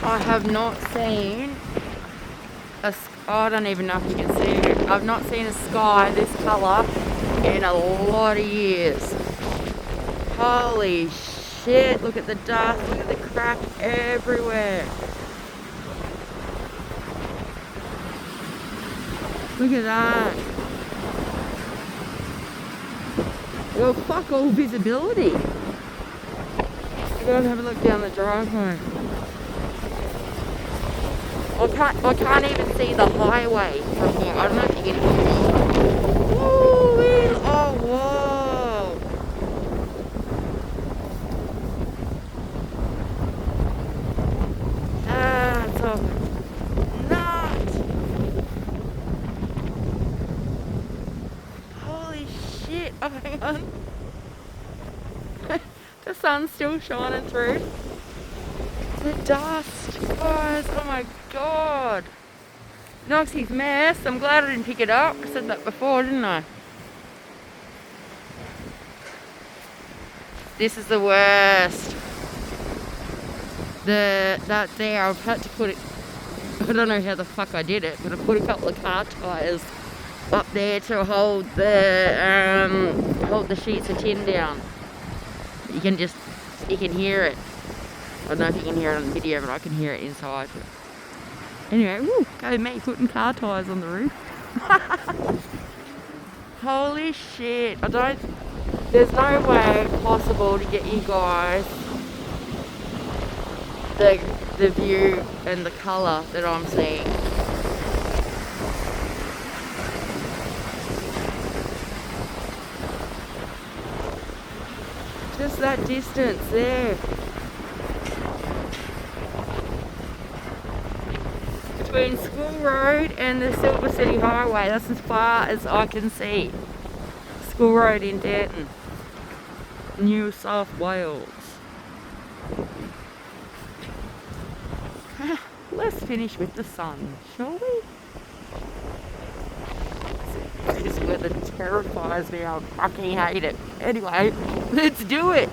I have not seen I don't even know if you can see it. I've not seen a sky this colour in a lot of years. Holy shit, look at the dust, look at the crap everywhere. Look at that. Well, fuck all visibility. Go and have a look down the driveway. I can't even see the highway from here. I don't know if you can hear it. Woo-wee. Oh, whoa. That's a nut. Holy shit. Oh, hang on. The sun's still shining through. The dust, guys, oh my god. Noxie's mess. I'm glad I didn't pick it up. I said that before, didn't I? This is the worst. That there, I've had to put it, I don't know how the fuck I did it, but I put a couple of car tyres up there to hold the sheets of tin down. You can hear it. I don't know if you can hear it on the video, but I can hear it inside. Anyway, woo, go me putting car tyres on the roof. Holy shit. There's no way possible to get you guys the view and the colour that I'm seeing. Just that distance there. Between School Road and the Silver City Highway, that's as far as I can see. School Road in Danton, New South Wales. Let's finish with the sun, shall we? This weather terrifies me, I fucking hate it. Anyway, let's do it.